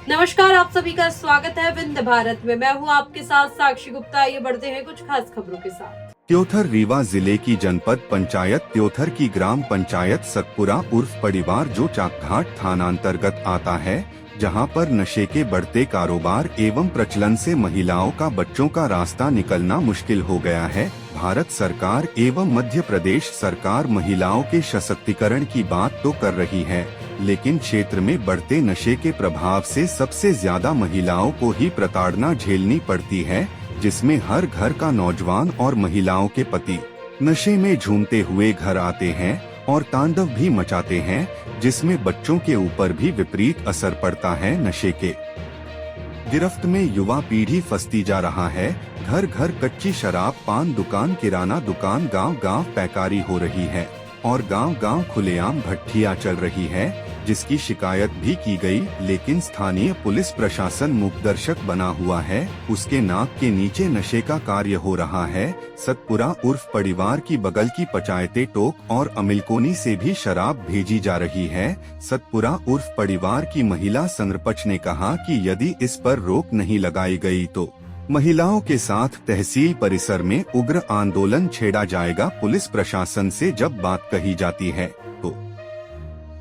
नमस्कार, आप सभी का स्वागत है विंध्य भारत में। मैं हूं आपके साथ साक्षी गुप्ता। आइए बढ़ते हैं कुछ खास खबरों के साथ। त्योथर रीवा जिले की जनपद पंचायत त्योथर की ग्राम पंचायत सतपुरा उर्फ परिवार जो चाकघाट थानांतर्गत आता है, जहां पर नशे के बढ़ते कारोबार एवं प्रचलन से महिलाओं का बच्चों का रास्ता निकलना मुश्किल हो गया है। भारत सरकार एवं मध्य प्रदेश सरकार महिलाओं के सशक्तिकरण की बात तो कर रही है, लेकिन क्षेत्र में बढ़ते नशे के प्रभाव से सबसे ज्यादा महिलाओं को ही प्रताड़ना झेलनी पड़ती है, जिसमें हर घर का नौजवान और महिलाओं के पति नशे में झूमते हुए घर आते हैं और तांडव भी मचाते हैं, जिसमें बच्चों के ऊपर भी विपरीत असर पड़ता है। नशे के गिरफ्त में युवा पीढ़ी फंसती जा रहा है। घर घर कच्ची शराब, पान दुकान, किराना दुकान, गांव गांव पैकारी हो रही है और गांव गांव खुलेआम भट्ठियां चल रही है, जिसकी शिकायत भी की गई, लेकिन स्थानीय पुलिस प्रशासन मूकदर्शक बना हुआ है। उसके नाक के नीचे नशे का कार्य हो रहा है। सतपुरा उर्फ परिवार की बगल की पंचायतें टोक और अमिलकोनी से भी शराब भेजी जा रही है। सतपुरा उर्फ परिवार की महिला संरपच ने कहा कि यदि इस पर रोक नहीं लगाई गई तो महिलाओं के साथ तहसील परिसर में उग्र आंदोलन छेड़ा जाएगा। पुलिस प्रशासन से जब बात कही जाती है तो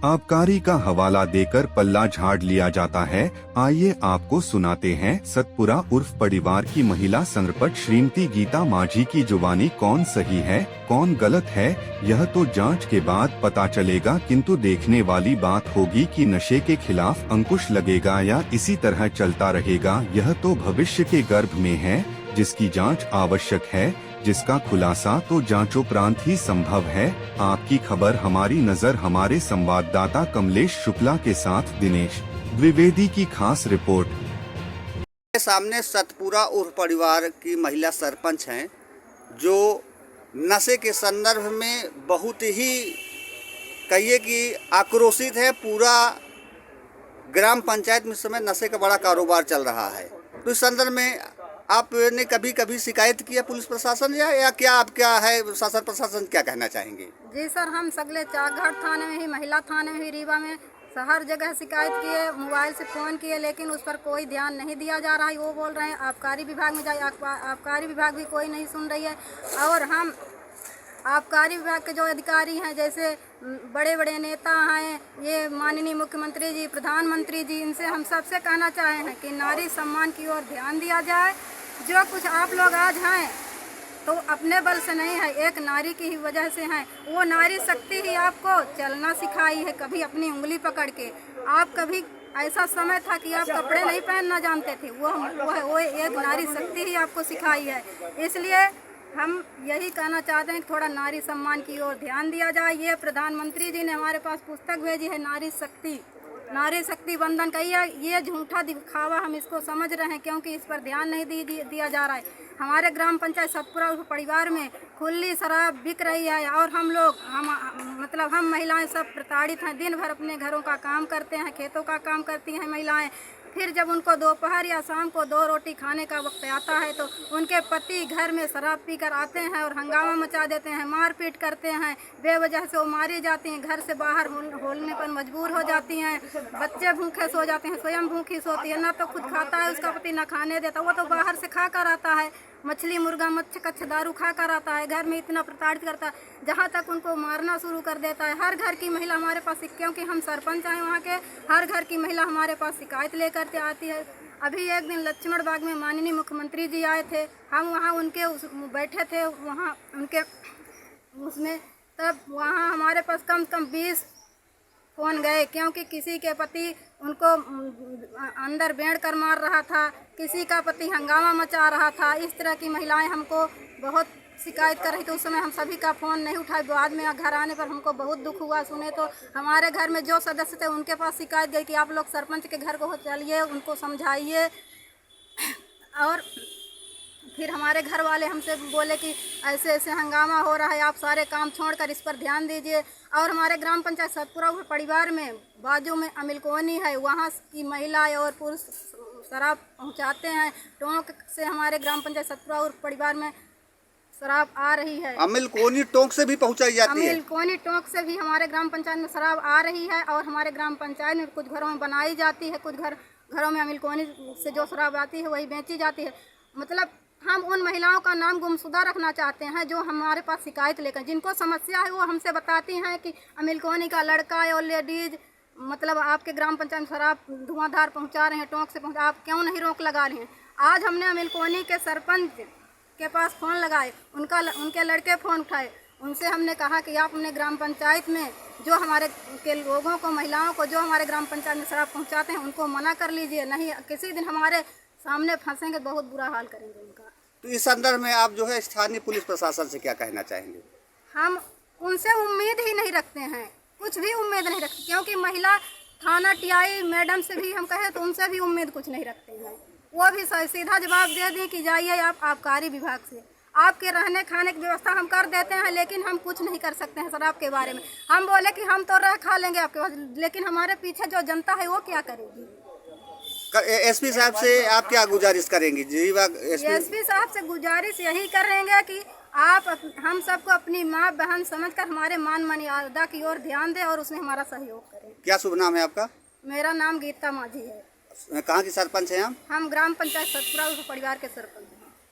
आबकारी का हवाला देकर पल्ला झाड़ लिया जाता है। आइए आपको सुनाते हैं सतपुरा उर्फ परिवार की महिला संरपच श्रीमती गीता माझी की जुबानी। कौन सही है कौन गलत है यह तो जांच के बाद पता चलेगा, किंतु देखने वाली बात होगी कि नशे के खिलाफ अंकुश लगेगा या इसी तरह चलता रहेगा, यह तो भविष्य के गर्भ में है, जिसकी जांच आवश्यक है, जिसका खुलासा तो जांचोपरांत ही संभव है। आपकी खबर हमारी नजर हमारे संवाददाता कमलेश शुक्ला के साथ दिनेश द्विवेदी की खास रिपोर्ट। सामने सतपुरा उर्फ परिवार की महिला सरपंच हैं, जो नशे के संदर्भ में बहुत ही कहिए कि आक्रोशित है। पूरा ग्राम पंचायत में इस समय नशे का बड़ा कारोबार चल रहा है। तो इस संदर्भ में आपने कभी कभी शिकायत की है पुलिस प्रशासन या क्या आप क्या है शासन प्रशासन क्या कहना चाहेंगे? जी सर, हम सगले चाकघाट थाने में ही, महिला थाने में ही, रीवा में हर जगह शिकायत किए, मोबाइल से फ़ोन किए, लेकिन उस पर कोई ध्यान नहीं दिया जा रहा है। वो बोल रहे हैं आबकारी विभाग में जाए, आबकारी विभाग भी कोई नहीं सुन रही है। और हम आबकारी विभाग के जो अधिकारी हैं, जैसे बड़े बड़े नेता हैं, ये माननीय मुख्यमंत्री जी, प्रधानमंत्री जी, इनसे हम सबसे कहना चाहे हैं कि नारी सम्मान की ओर ध्यान दिया जाए। जो कुछ आप लोग आज हैं तो अपने बल से नहीं है, एक नारी की ही वजह से हैं। वो नारी शक्ति ही आपको चलना सिखाई है, कभी अपनी उंगली पकड़ के। आप कभी ऐसा समय था कि आप कपड़े नहीं पहनना जानते थे, वो एक नारी शक्ति ही आपको सिखाई है। इसलिए हम यही कहना चाहते हैं कि थोड़ा नारी सम्मान की ओर ध्यान दिया जाए। ये प्रधानमंत्री जी ने हमारे पास पुस्तक भेजी है, नारी शक्ति वंदन का। ये झूठा दिखावा हम इसको समझ रहे हैं, क्योंकि इस पर ध्यान नहीं दिया जा रहा है। हमारे ग्राम पंचायत सतपुरा परिवार में खुली शराब बिक रही है और हम महिलाएं सब प्रताड़ित हैं। दिन भर अपने घरों का काम करते हैं, खेतों का काम करती हैं महिलाएं। फिर जब उनको दोपहर या शाम को 2 रोटी खाने का वक्त आता है तो उनके पति घर में शराब पीकर आते हैं और हंगामा मचा देते हैं, मारपीट करते हैं। बेवजह से वो मारी जाती हैं, घर से बाहर होने पर मजबूर हो जाती हैं। बच्चे भूखे सो जाते हैं, स्वयं भूखी सोती है, ना तो खुद खाता है उसका पति, ना खाने देता। वो तो बाहर से खा कर आता है, मछली मुर्गा मच्छी कच्छ दारू खा कर आता है, घर में इतना प्रताड़ित करता है, जहाँ तक उनको मारना शुरू कर देता है। हर घर की महिला हमारे पास, क्योंकि हम सरपंच हैं वहाँ के, हर घर की महिला हमारे पास शिकायत लेकर आती है। अभी एक दिन लक्ष्मण बाग में माननीय मुख्यमंत्री जी आए थे, हम वहाँ उनके बैठे थे वहाँ उनके उसमें, तब वहाँ हमारे पास कम से कम 20 फ़ोन गए, क्योंकि किसी के पति उनको अंदर बेड़ कर मार रहा था, किसी का पति हंगामा मचा रहा था। इस तरह की महिलाएं हमको बहुत शिकायत कर रही थी। उस समय हम सभी का फ़ोन नहीं उठाए। बाद में घर आने पर हमको बहुत दुख हुआ। सुने तो हमारे घर में जो सदस्य थे उनके पास शिकायत गई कि आप लोग सरपंच के घर को चलिए, उनको समझाइए। और फिर हमारे घर वाले हमसे बोले कि ऐसे ऐसे हंगामा हो रहा है, आप सारे काम छोड़कर इस पर ध्यान दीजिए। और हमारे ग्राम पंचायत सतपुरा परिवार में बाजू में अमिलकोनी है, वहाँ की महिलाएं और पुरुष शराब पहुँचाते हैं। टोंक से हमारे ग्राम पंचायत सतपुरा परिवार में शराब आ रही है। अमिल कोनी टोंक से भी पहुंचाई जाती है। अमिल कोनी टोंक से भी हमारे ग्राम पंचायत में शराब आ रही है और हमारे ग्राम पंचायत में कुछ घरों में बनाई जाती है, कुछ घरों में अमिल कोनी से जो शराब आती है वही बेची जाती है। मतलब हम उन महिलाओं का नाम गुमशुदा रखना चाहते हैं जो हमारे पास शिकायत लेकर, जिनको समस्या है वो हमसे बताती हैं कि अमिल कोनी का लड़का और लेडीज मतलब आपके ग्राम पंचायत में शराब धुआंधार पहुंचा रहे हैं, टोंक से पहुंचा, आप क्यों नहीं रोक लगा रहे हैं। आज हमने अमिल कोनी के सरपंच के पास फ़ोन लगाए, उनके लड़के फ़ोन उठाए, उनसे हमने कहा कि आप अपने ग्राम पंचायत में जो हमारे के लोगों को, महिलाओं को जो हमारे ग्राम पंचायत में शराब पहुंचाते हैं उनको मना कर लीजिए, नहीं किसी दिन हमारे सामने फंसेंगे, बहुत बुरा हाल करेंगे उनका। तो इस संदर्भ में आप जो है स्थानीय पुलिस प्रशासन से क्या कहना चाहेंगे? हम उनसे उम्मीद ही नहीं रखते हैं, कुछ भी उम्मीद नहीं रखते, क्योंकि महिला थाना टीआई मैडम से भी हम कहें तो उनसे भी उम्मीद कुछ नहीं रखते हैं। वो भी सीधा जवाब दे दें कि जाइए आप आबकारी विभाग से, आपके रहने खाने की व्यवस्था हम कर देते हैं, लेकिन हम कुछ नहीं कर सकते हैं शराब के बारे में। हम बोले कि हम तो रह खा लेंगे आपके पास, लेकिन हमारे पीछे जो जनता है वो क्या करेगी। एसपी साहब से आप क्या गुजारिश करेंगी? एसपी साहब से गुजारिश यही करेंगे कि आप हम सबको अपनी माँ बहन समझकर हमारे मान मर्यादा की ओर ध्यान दें और उसमें हमारा सहयोग करें। क्या शुभ नाम है आपका? मेरा नाम गीता माझी है। कहाँ की सरपंच हैं आप? हम ग्राम पंचायत सतपुरा परिवार के सरपंच।